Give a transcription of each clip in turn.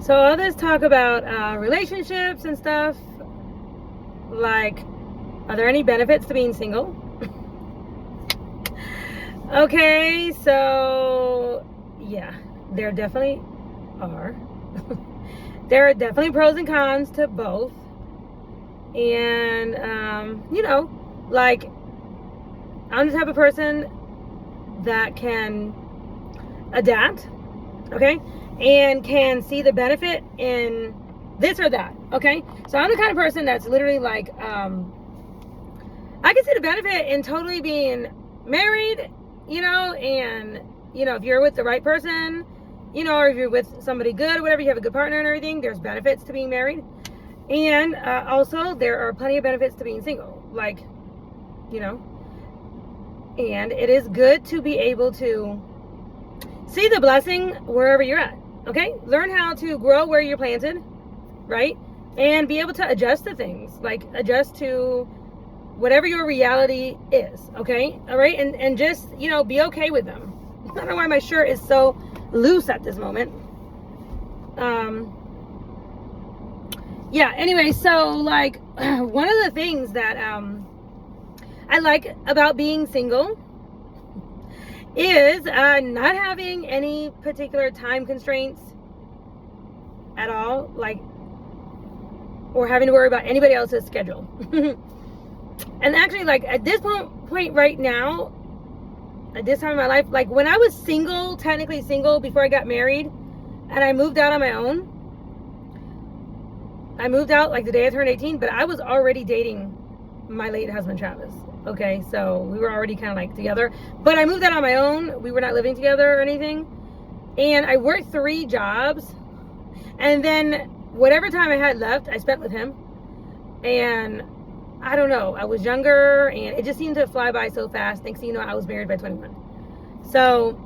So all this talk about relationships and stuff, like, are there any benefits to being single? Okay, so yeah, there definitely are. There are definitely pros and cons to both. And, like, I'm the type of person that can adapt, okay, and can see the benefit in this or that, okay? So I'm the kind of person that's literally like, I can see the benefit in totally being married, and, if you're with the right person, or if you're with somebody good or whatever, you have a good partner and everything, there's benefits to being married. And also, there are plenty of benefits to being single, like, and it is good to be able to see the blessing wherever you're at, okay? Learn how to grow where you're planted, right? And be able to adjust to things, like adjust to whatever your reality is, okay? All right? And just, be okay with them. I don't know why my shirt is so loose at this moment. Yeah, anyway, so, like, one of the things that I like about being single is not having any particular time constraints at all, like, or having to worry about anybody else's schedule. And actually, like, at this point right now, at this time in my life, like, when I was single, technically single, before I got married, and I moved out on my own, I moved out like the day I turned 18, but I was already dating my late husband, Travis. Okay, so we were already kind of like together, but I moved out on my own. We were not living together or anything. And I worked 3 jobs. And then whatever time I had left, I spent with him. And I don't know, I was younger and it just seemed to fly by so fast. Next thing you know, I was married by 21. So,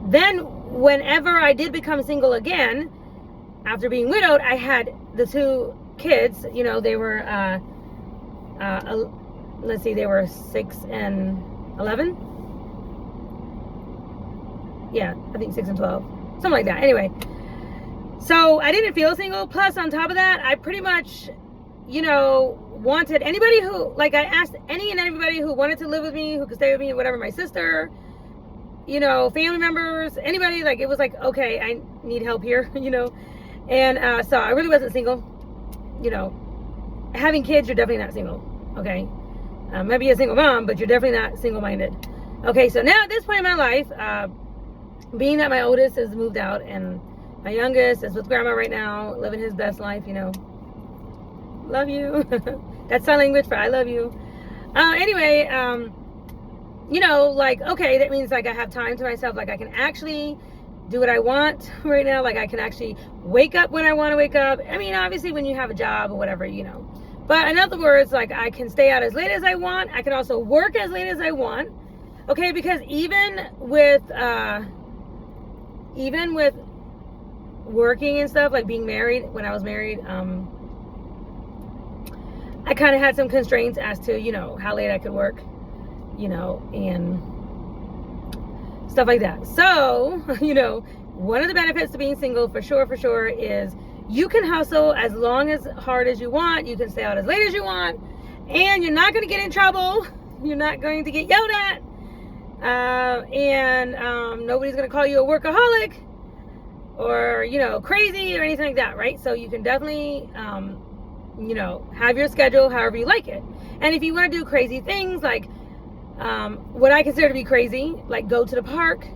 then whenever I did become single again, after being widowed, I had the 2 kids. They were, let's see, they were 6 and 11. Yeah, I think 6 and 12. Something like that. Anyway, so I didn't feel single. Plus, on top of that, I pretty much, wanted anybody who, like, I asked any and everybody who wanted to live with me, who could stay with me, whatever, my sister, family members, anybody, like, it was like, okay, I need help here, And so I really wasn't single. Having kids, you're definitely not single, okay? Maybe a single mom, but you're definitely not single-minded. Okay, so now at this point in my life, being that my oldest has moved out and my youngest is with grandma right now, living his best life, love you. That's sign language for I love you. Anyway, like, okay, that means, like, I have time to myself. Like, I can actually do what I want right now. Like, I can actually wake up when I want to wake up. I mean, obviously, when you have a job or whatever, But in other words, like, I can stay out as late as I want. I can also work as late as I want. Okay, because even with working and stuff, like being married, when I was married, I kind of had some constraints as to, how late I could work, and stuff like that. So, one of the benefits to being single for sure is you can hustle as long as hard as you want. You can stay out as late as you want, and you're not going to get in trouble. You're not going to get yelled at, and nobody's going to call you a workaholic or, crazy or anything like that, right? So you can definitely, have your schedule however you like it. And if you want to do crazy things, like what I consider to be crazy, like go to the park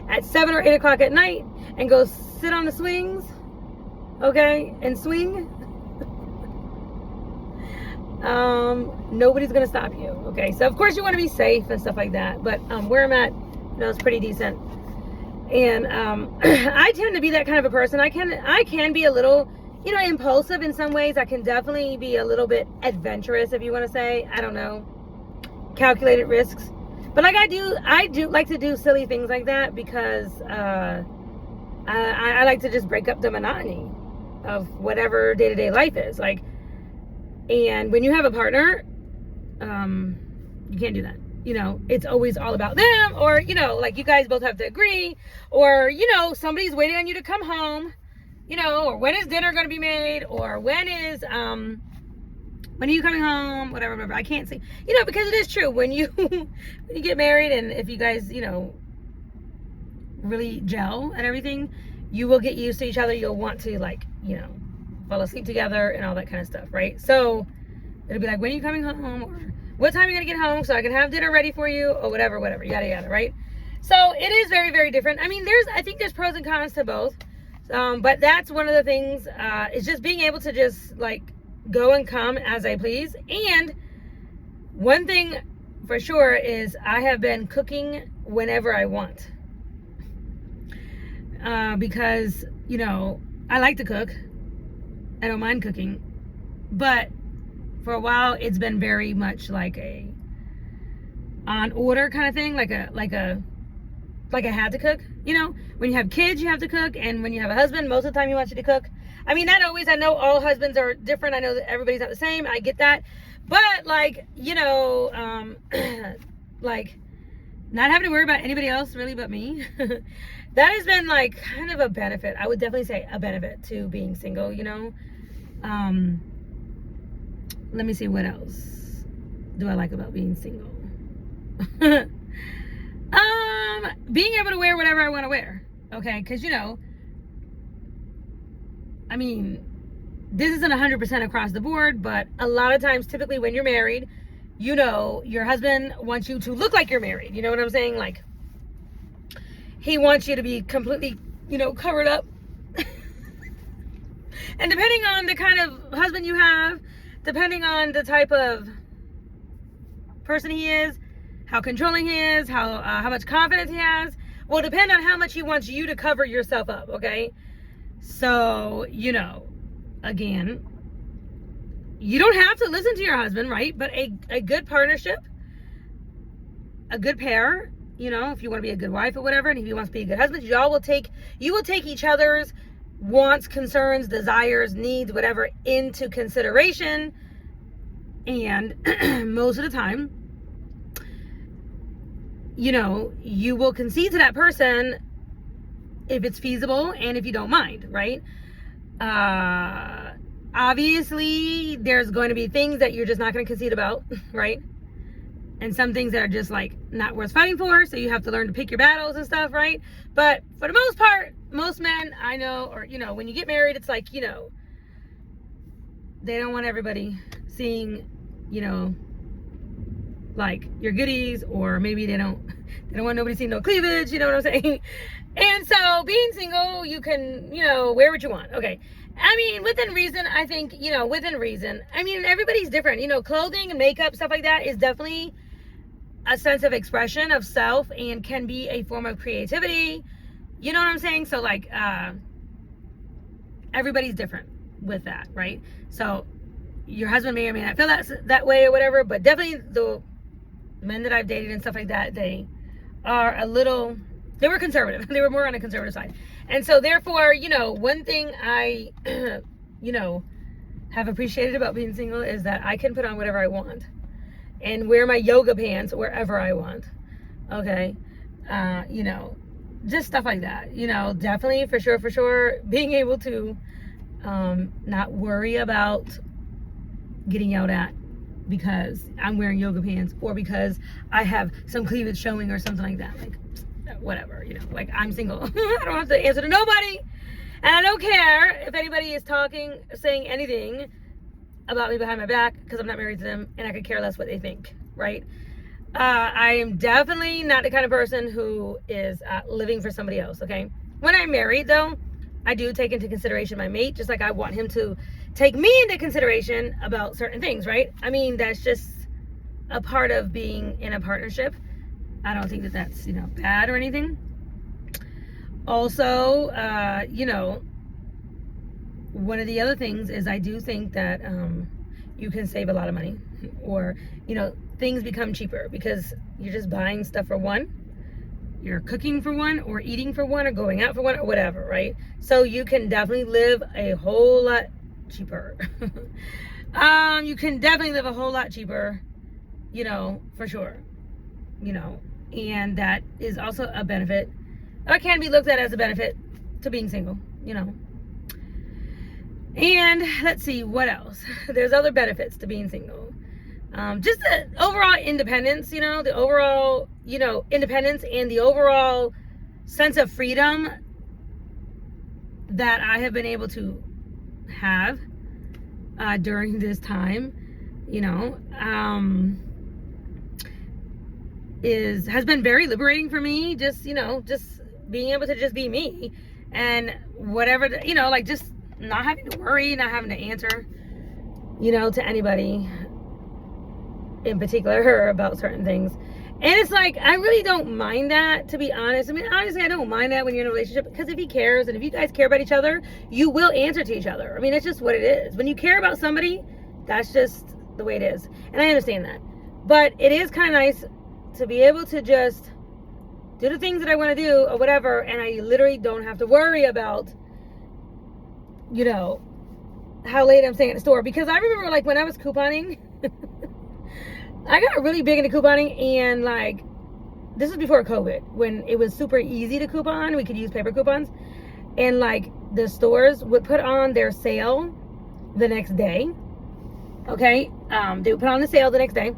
at 7 or 8 o'clock at night and go sit on the swings, okay, and swing, nobody's gonna stop you. Okay, so of course you want to be safe and stuff like that, but where I'm at, it's pretty decent. And I tend to be that kind of a person. I can be a little, impulsive in some ways. I can definitely be a little bit adventurous, if you want to say, I don't know, calculated risks. But like I do like to do silly things like that because I like to just break up the monotony of whatever day-to-day life is. Like, and when you have a partner, you can't do that. you know, it's always all about them, or, you know, like you guys both have to agree, or, you know, somebody's waiting on you to come home, you know, or when is dinner going to be made, or when are you coming home, whatever. I can't say, you know, because it is true when you when you get married, and if you guys, you know, really gel and everything, you will get used to each other. You'll want to, like, you know, fall asleep together and all that kind of stuff, right? So it'll be like, when are you coming home, or what time are you gonna get home so I can have dinner ready for you, or whatever, yada yada, right? So it is very, very different. I mean, I think there's pros and cons to both, but that's one of the things, is just being able to just like go and come as I please. And one thing for sure is I have been cooking whenever I want, because, you know, I like to cook. I don't mind cooking, but for a while it's been very much like a on order kind of thing, like I had to cook. You know, when you have kids, you have to cook, and when you have a husband, most of the time he wants you to cook. I mean, not always. I know all husbands are different. I know that everybody's not the same. I get that, but like, you know, like not having to worry about anybody else really but me. That has been like kind of a benefit. I would definitely say a benefit to being single, you know. Let me see, what else do I like about being single? Being able to wear whatever I want to wear. Okay, because, you know, I mean, this isn't 100% across the board, but a lot of times, typically when you're married, you know, your husband wants you to look like you're married. You know what I'm saying? Like, he wants you to be completely, you know, covered up. And depending on the kind of husband you have, depending on the type of person he is, how controlling he is, how much confidence he has, will depend on how much he wants you to cover yourself up, okay? So, you know, again, you don't have to listen to your husband, right? But a good partnership, a good pair, you know, if you want to be a good wife or whatever, and if he wants to be a good husband, you will take each other's wants, concerns, desires, needs, whatever, into consideration. And most of the time, you know, you will concede to that person if it's feasible and if you don't mind, right? Obviously, there's going to be things that you're just not going to concede about, right? And some things that are just like not worth fighting for, so you have to learn to pick your battles and stuff, right? But for the most part, most men I know, or, you know, when you get married, it's like, you know, they don't want everybody seeing, you know, like your goodies, or maybe they don't want nobody seeing no cleavage, you know what I'm saying? And so being single, you can, you know, wear what you want. Okay. I mean, within reason, I think, you know, within reason. I mean, everybody's different. You know, clothing and makeup, stuff like that is definitely a sense of expression of self and can be a form of creativity. You know what I'm saying? So like, everybody's different with that, right? So your husband may or may not feel that way or whatever, but definitely the men that I've dated and stuff like that, they were conservative. They were more on the conservative side. And so therefore, you know, one thing I, you know, have appreciated about being single is that I can put on whatever I want and wear my yoga pants wherever I want. Okay. You know, just stuff like that, you know, definitely for sure, being able to, not worry about getting yelled at because I'm wearing yoga pants or because I have some cleavage showing or something like that. Like, whatever, you know, like I'm single. I don't have to answer to nobody. And I don't care if anybody is saying anything about me behind my back because I'm not married to them, and I could care less what they think, right? I am definitely not the kind of person who is living for somebody else, okay? When I'm married, though, I do take into consideration my mate, just like I want him to take me into consideration about certain things, right? I mean, that's just a part of being in a partnership. I don't think that that's, you know, bad or anything. Also, you know, one of the other things is I do think that you can save a lot of money, or, you know, things become cheaper because you're just buying stuff for one, you're cooking for one, or eating for one, or going out for one, or whatever, right? So you can definitely live a whole lot cheaper. You can definitely live a whole lot cheaper, you know, for sure. you know, and that is also a benefit, or can be looked at as a benefit to being single, you know. And let's see what else. There's other benefits to being single. Just the overall independence, you know, the overall, you know, independence and the overall sense of freedom that I have been able to have during this time, you know, has been very liberating for me. Just, you know, just being able to just be me, and whatever, you know, like just not having to worry, not having to answer, you know, to anybody in particular about certain things. And it's like, I really don't mind that, to be honest. I mean, honestly, I don't mind that when you're in a relationship, because if he cares and if you guys care about each other, you will answer to each other. I mean, it's just what it is. When you care about somebody, that's just the way it is. And I understand that. But it is kind of nice to be able to just do the things that I want to do or whatever, and I literally don't have to worry about, you know, how late I'm staying at the store. Because I remember, like, when I was couponing, I got really big into couponing, and like, this was before COVID, when it was super easy to coupon. We could use paper coupons, and like the stores would put on their sale the next day. Okay, they would put on the sale the next day,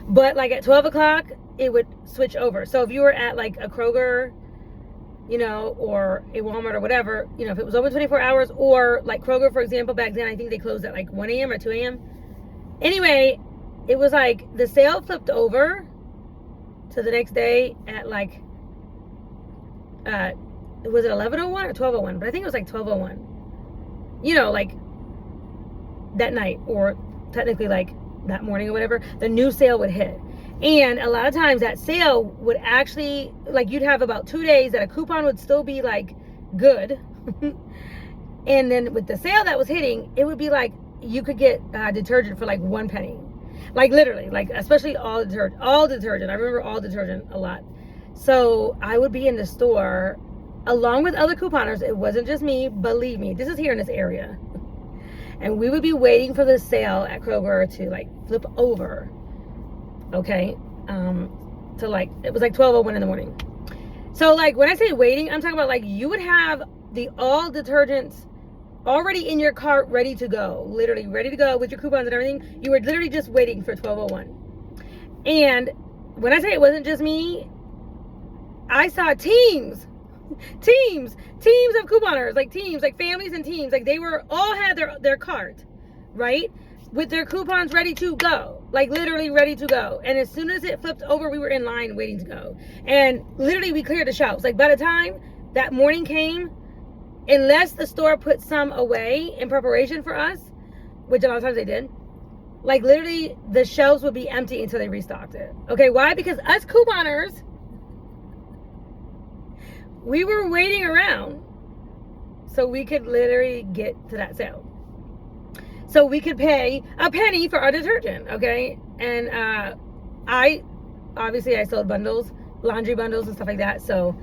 but like at 12 o'clock it would switch over. So if you were at like a Kroger, you know, or a Walmart or whatever, you know, if it was open 24 hours, or like Kroger, for example, back then I think they closed at like 1 a.m. or 2 a.m. Anyway, it was like the sale flipped over to the next day at like, was it 11:01 or 12:01? But I think it was like 12:01. You know, like that night, or technically like that morning or whatever, the new sale would hit. And a lot of times that sale would actually, like, you'd have about 2 days that a coupon would still be like good. And then with the sale that was hitting, it would be like you could get detergent for like 1 penny. Like literally, like especially all detergent. I remember all detergent a lot. So I would be in the store along with other couponers. It wasn't just me, believe me. This is here in this area. And we would be waiting for the sale at Kroger to like flip over. Okay. To like, it was like 12:01 in the morning. So like when I say waiting, I'm talking about like you would have the all detergents already in your cart, ready to go, literally ready to go with your coupons and everything. You were literally just waiting for 12:01. And when I say it wasn't just me, I saw teams of couponers, like teams, like families and teams, like they were all had their cart, right, with their coupons ready to go, like literally ready to go. And as soon as it flipped over, we were in line waiting to go. And literally we cleared the shelves. Like by the time that morning came, unless the store put some away in preparation for us, which a lot of times they did, like literally the shelves would be empty until they restocked it. Okay, why? Because us couponers, we were waiting around so we could literally get to that sale. So we could pay a penny for our detergent, okay? And I sold bundles, laundry bundles and stuff like that. So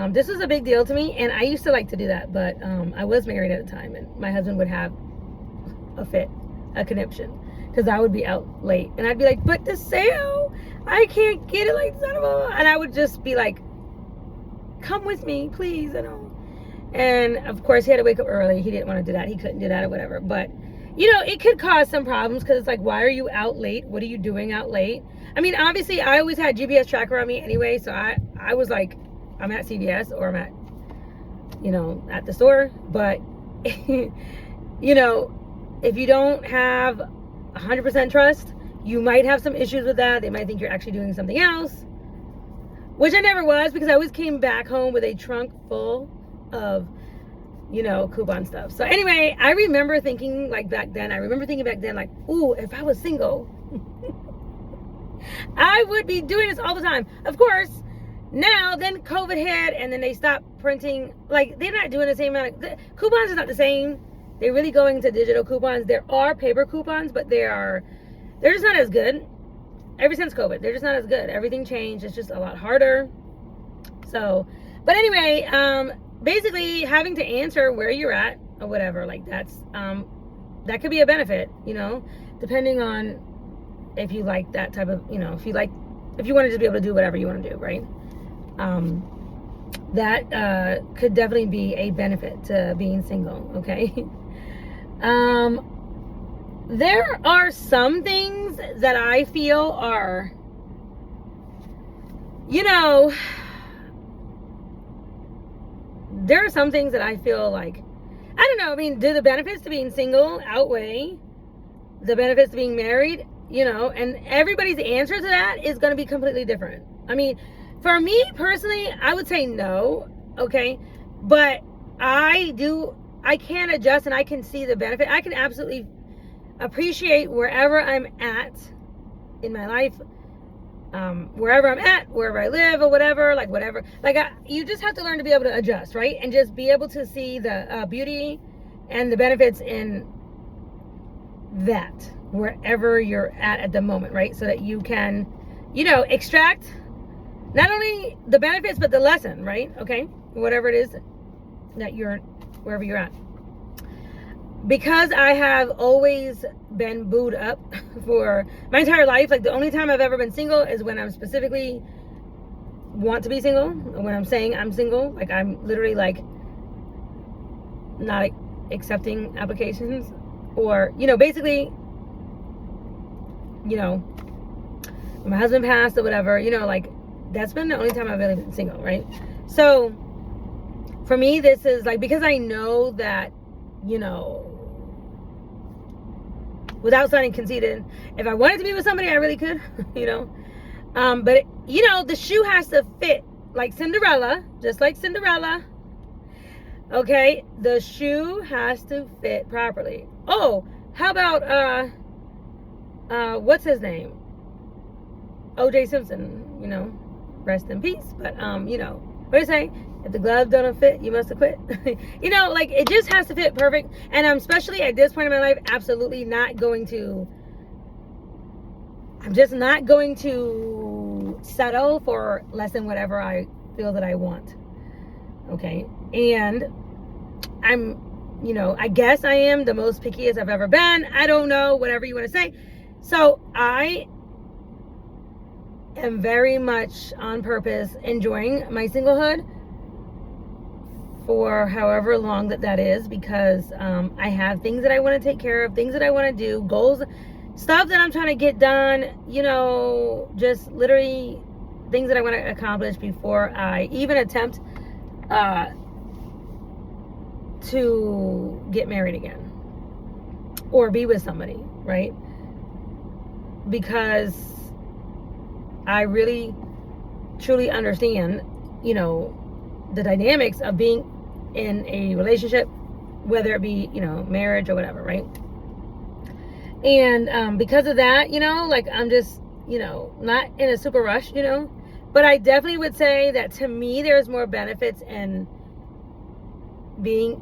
this was a big deal to me, and I used to like to do that, but I was married at the time, and my husband would have a conniption, because I would be out late, and I'd be like, but the sale, I can't get it, like, son of a, and I would just be like, come with me, please, you know. And of course, he had to wake up early. He didn't want to do that. He couldn't do that or whatever. But, you know, it could cause some problems, because it's like, why are you out late? What are you doing out late? I mean, obviously, I always had GPS tracker on me anyway, so I was like, I'm at CVS, or I'm at, you know, at the store. But, you know, if you don't have 100% trust, you might have some issues with that. They might think you're actually doing something else, which I never was, because I always came back home with a trunk full of, you know, coupon stuff. So anyway, I remember thinking like back then, like, ooh, if I was single, I would be doing this all the time. Of course, now then COVID hit, and then they stopped printing. Like, they're not doing the same amount of, coupons is not the same. They're really going to digital coupons. There are paper coupons, but they're just not as good. Ever since COVID, they're just not as good. Everything changed. It's just a lot harder. So, but anyway, basically having to answer where you're at or whatever, like that's, that could be a benefit, you know, depending on if you like that type of, you know, if if you want to just be able to do whatever you want to do, right? That could definitely be a benefit to being single, okay? There are some things that I feel are, there are some things that I feel like, I don't know, I mean, do the benefits to being single outweigh the benefits to being married? And everybody's answer to that is going to be completely different. I mean, for me personally, I would say no, okay? But I can adjust and I can see the benefit. I can absolutely appreciate wherever I'm at in my life, wherever I'm at, wherever I live or whatever, you just have to learn to be able to adjust, right? And just be able to see the beauty and the benefits in that, wherever you're at the moment, right? So that you can, extract not only the benefits, but the lesson, right? Okay. Whatever it is that wherever you're at. Because I have always been booed up for my entire life, like the only time I've ever been single is when I'm specifically want to be single, or when I'm saying I'm single, like I'm literally like not accepting applications, or, basically, when my husband passed or whatever, like that's been the only time I've really been single, right? So for me, this is like, because I know that, without sounding conceited, if I wanted to be with somebody, I really could, but the shoe has to fit like Cinderella, just like Cinderella. Okay, the shoe has to fit properly. Oh, how about what's his name? O.J. Simpson, rest in peace. But what do you say? If the glove don't fit, you must have quit. Like it just has to fit perfect. And I'm especially at this point in my life, absolutely not going to. I'm just not going to settle for less than whatever I feel that I want. Okay, and I'm, I guess I am the most pickiest I've ever been. I don't know, whatever you want to say. So I am very much on purpose enjoying my singlehood for however long that is, because I have things that I want to take care of, things that I want to do, goals, stuff that I'm trying to get done, just literally things that I want to accomplish before I even attempt to get married again or be with somebody, right? Because I really truly understand, the dynamics of being in a relationship, whether it be, marriage or whatever, right? And because of that, like I'm just, not in a super rush, but I definitely would say that to me, there's more benefits in being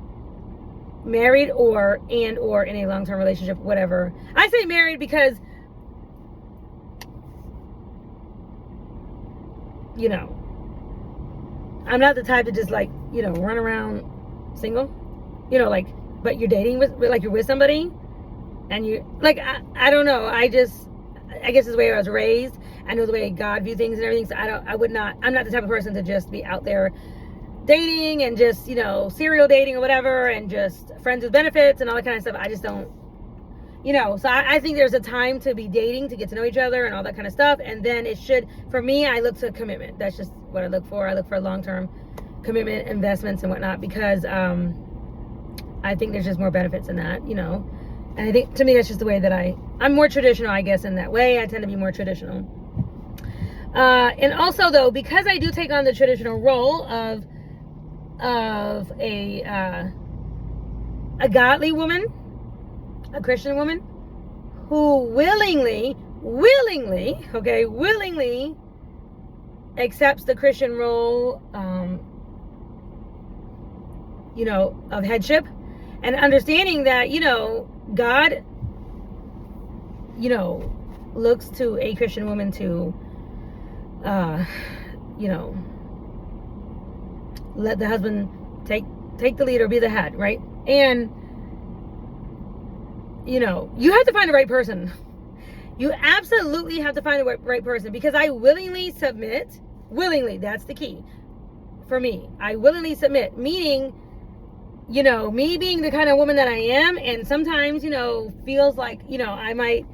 married or in a long-term relationship, whatever. I say married because, I'm not the type to just like, run around single, but you're dating like you're with somebody and you like, I don't know. I guess it's the way I was raised. I know the way God views things and everything. So I'm not the type of person to just be out there dating and just, serial dating or whatever, and just friends with benefits and all that kind of stuff. I just don't, so I think there's a time to be dating, to get to know each other and all that kind of stuff. And then for me, I look to commitment. That's just what I look for. I look for long-term commitment, investments and whatnot, because I think there's just more benefits in that, and I think to me, that's just the way that I'm more traditional, I guess, in that way. I tend to be more traditional. And also though, because I do take on the traditional role of a godly woman, a Christian woman who willingly accepts the Christian role, of headship, and understanding that, God, looks to a Christian woman to, let the husband take the lead or be the head, right? And, you have to find the right person. You absolutely have to find the right person, because I willingly submit. Willingly, that's the key for me. I willingly submit, meaning, me being the kind of woman that I am, and sometimes, feels like, I might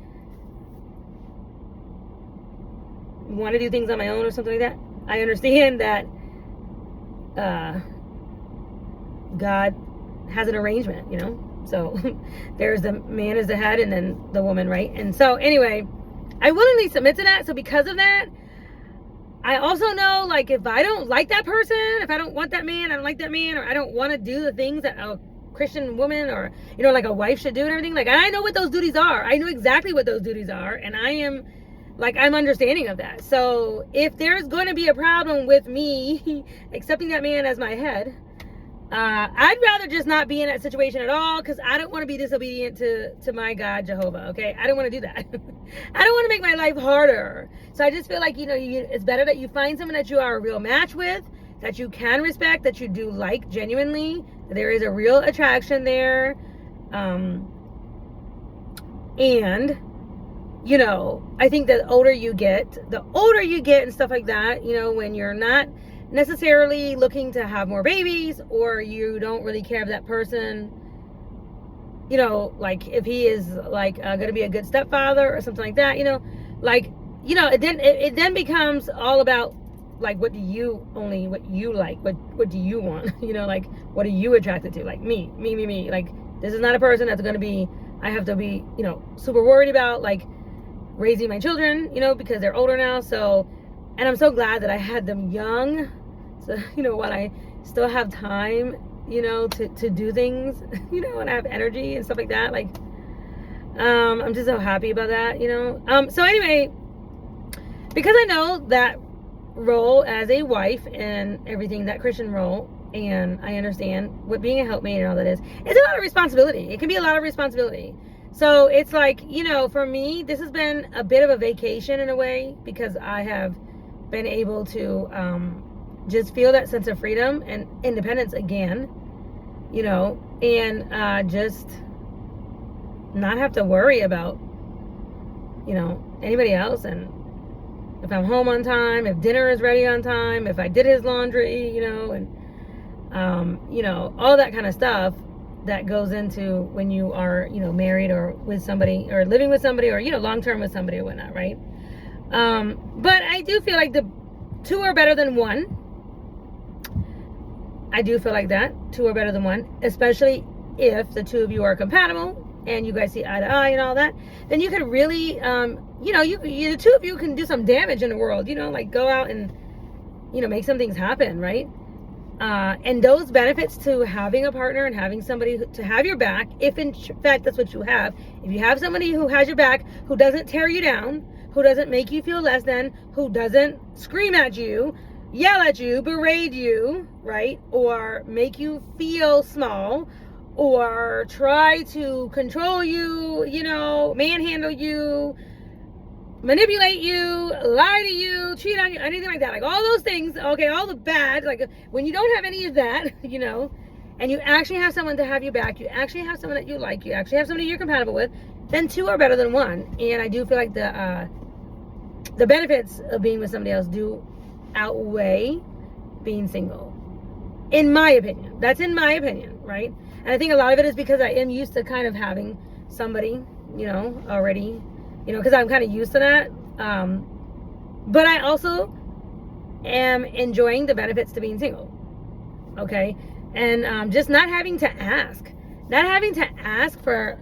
want to do things on my own or something like that. I understand that God has an arrangement, so there's the man as the head and then the woman, right? And so anyway, I willingly submit to that. So because of that, I also know, like, if I don't like that person, if I don't want that man, I don't like that man, or I don't want to do the things that a Christian woman or, like a wife should do and everything, like, I know what those duties are. I know exactly what those duties are, and I'm understanding of that. So if there's going to be a problem with me accepting that man as my head, I'd rather just not be in that situation at all, because I don't want to be disobedient to my God, Jehovah, okay? I don't want to do that. I don't want to make my life harder. So I just feel like, it's better that you find someone that you are a real match with, that you can respect, that you do like genuinely, that there is a real attraction there. And, I think the older you get and stuff like that, when you're not necessarily looking to have more babies, or you don't really care if that person, like if he is like going to be a good stepfather or something like that, it then becomes all about, like, what do you like, what do you want, like, what are you attracted to, like me, like, this is not a person that's going to be, I have to be, super worried about, like, raising my children, because they're older now. So, and I'm so glad that I had them young, so, while I still have time, to do things, and I have energy and stuff like that. Like, I'm just so happy about that, So anyway, because I know that role as a wife and everything, that Christian role, and I understand what being a helpmate and all that is, it's a lot of responsibility. It can be a lot of responsibility. So it's like, for me, this has been a bit of a vacation in a way, because I have been able to just feel that sense of freedom and independence again, and just not have to worry about, anybody else, and if I'm home on time, if dinner is ready on time, if I did his laundry, and all that kind of stuff that goes into when you are, married or with somebody, or living with somebody, or, long-term with somebody or whatnot, right? But I do feel like the two are better than one. I do feel like that. Two are better than one, especially if the two of you are compatible and you guys see eye to eye and all that. Then you could really, the two of you can do some damage in the world, like go out and, make some things happen, right? And those benefits to having a partner and having somebody to have your back, if in fact that's what you have, if you have somebody who has your back, who doesn't tear you down, who doesn't make you feel less than, who doesn't scream at you, yell at you, berate you, right? Or make you feel small, or try to control you, manhandle you, manipulate you, lie to you, cheat on you, anything like that. Like all those things, okay, all the bad, like when you don't have any of that, and you actually have someone to have you back, you actually have someone that you like, you actually have somebody you're compatible with, then two are better than one. And I do feel like the benefits of being with somebody else do outweigh being single, in my opinion. That's in my opinion, right? And I think a lot of it is because I am used to kind of having somebody, already, because I'm kind of used to that. But I also am enjoying the benefits to being single, okay? And just not having to ask for,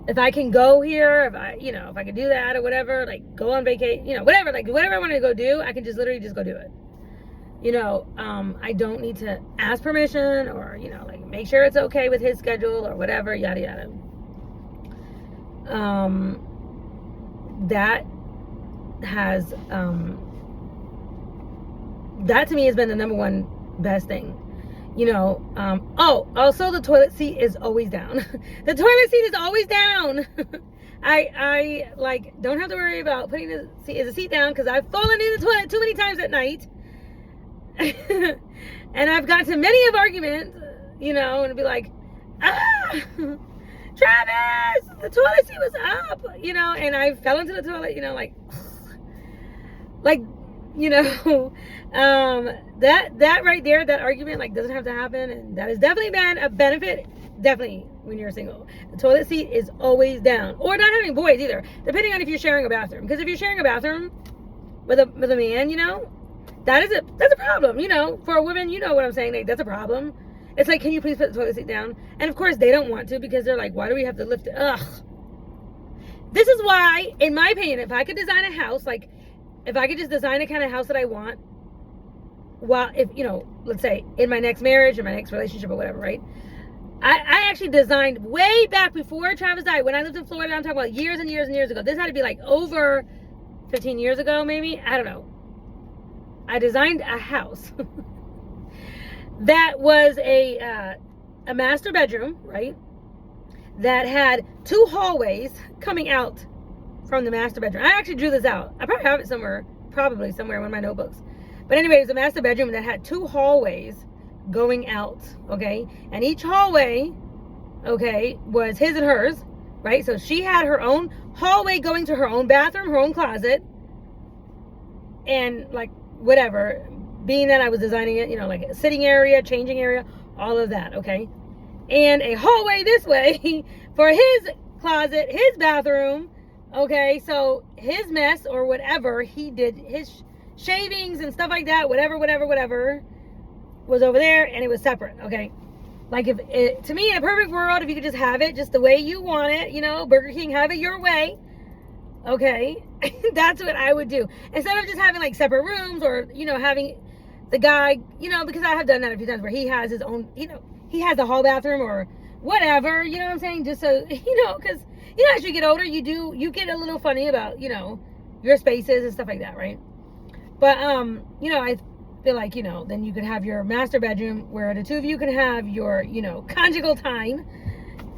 if I can go here, if I can do that or whatever, like go on vacation, whatever I want to go do, I can just literally just go do it. I don't need to ask permission or, like make sure it's okay with his schedule or whatever, yada, yada. That has, that to me has been the number one best thing. Also the toilet seat is always down. The toilet seat is always down. I like don't have to worry about putting the seat down, because I've fallen in the toilet too many times at night. And I've got to many of arguments, and be like, Travis, the toilet seat was up, and I fell into the toilet, like, that right there, that argument, like, doesn't have to happen. And that has definitely been a benefit, definitely, when you're single. The toilet seat is always down, or not having boys either, depending on if you're sharing a bathroom. Because if you're sharing a bathroom with a man, that's a problem, for a woman, what I'm saying, like, that's a problem. It's like, can you please put the toilet seat down? And of course they don't want to, because they're like, why do we have to lift it? Ugh. This is why, in my opinion, if I could design a house, like, if I could just design a kind of house that I want, let's say in my next marriage or my next relationship or whatever, right? I actually designed way back before Travis died, when I lived in Florida. I'm talking about years and years and years ago. This had to be like over 15 years ago, maybe. I don't know. I designed a house that was a master bedroom, right? That had 2 hallways coming out from the master bedroom. I actually drew this out. I probably have it somewhere, in one of my notebooks. But anyway, it was a master bedroom that had 2 hallways going out, okay? And each hallway, okay, was his and hers, right? So she had her own hallway going to her own bathroom, her own closet, and like whatever, being that I was designing it, like a sitting area, changing area, all of that, okay? And a hallway this way for his closet, his bathroom, okay? So his mess or whatever he did, his shavings and stuff like that, whatever was over there, and it was separate, okay? Like, if it, to me, in a perfect world, if you could just have it just the way you want it, Burger King, have it your way, okay? That's what I would do. Instead of just having like separate rooms, or having the guy, because I have done that a few times, where he has his own, he has a hall bathroom or whatever, what I'm saying? Just so, because, as you get older, you get a little funny about, your spaces and stuff like that, right? But, I feel like, then you could have your master bedroom where the 2 of you can have your, conjugal time,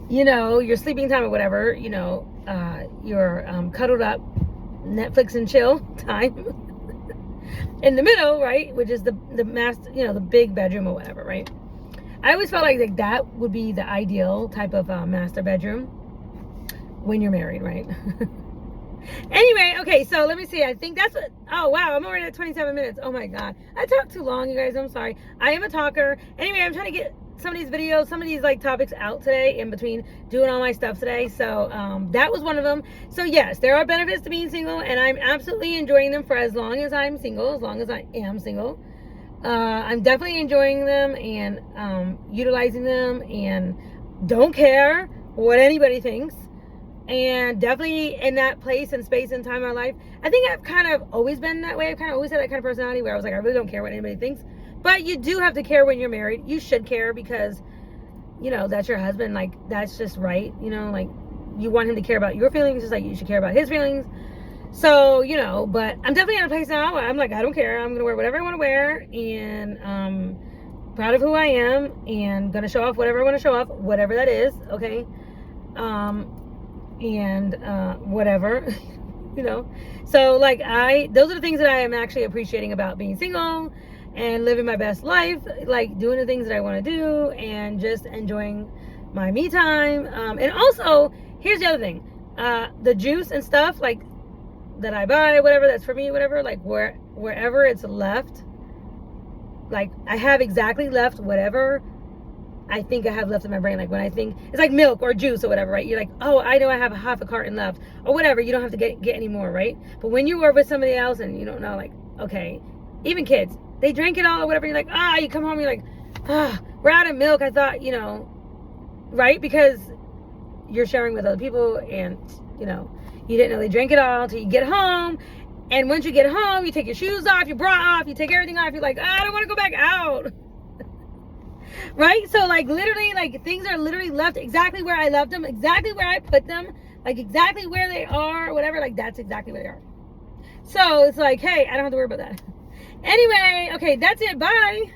your sleeping time or whatever, your cuddled up Netflix and chill time in the middle, right? Which is the master, the big bedroom or whatever, right? I always felt like that would be the ideal type of master bedroom when you're married, right? Anyway, okay, so let me see. I think that's what, oh wow, I'm already at 27 minutes. Oh my god, I talked too long, you guys. I'm sorry. I am a talker. Anyway, I'm trying to get some of these videos, some of these like topics out today, in between doing all my stuff today. So that was one of them. So yes, there are benefits to being single, and I'm absolutely enjoying them for as long as I'm single, as long as I am single. I'm definitely enjoying them and utilizing them, and don't care what anybody thinks. And definitely in that place and space and time in my life, I think I've kind of always been that way. I've kind of always had that kind of personality where I was like, I really don't care what anybody thinks. But you do have to care when you're married. You should care, because, that's your husband. Like, that's just right. Like, you want him to care about your feelings, just like you should care about his feelings. So, but I'm definitely in a place now where I'm like, I don't care. I'm going to wear whatever I want to wear. And proud of who I am, and going to show off whatever I want to show off, whatever that is. Okay. And whatever, so like those are the things that I am actually appreciating about being single and living my best life, like doing the things that I want to do and just enjoying my me time. And also, here's the other thing, the juice and stuff like that I buy, whatever, that's for me, whatever, like wherever it's left, like I have exactly left whatever I think I have left in my brain. Like when I think it's like milk or juice or whatever, right? You're like, oh, I know I have half a carton left or whatever. You don't have to get any more, right? But when you were with somebody else and you don't know, like, okay, even kids, they drank it all or whatever. You're like, you come home, you're like, we're out of milk. I thought, right? Because you're sharing with other people, and, you didn't know they drank it all till you get home. And once you get home, you take your shoes off, your bra off, you take everything off. You're like, I don't want to go back out. Right? So like literally, like things are literally left exactly where I left them, exactly where I put them, like exactly where they are, whatever, like that's exactly where they are. So it's like, hey, I don't have to worry about that. Anyway, okay, that's it. Bye.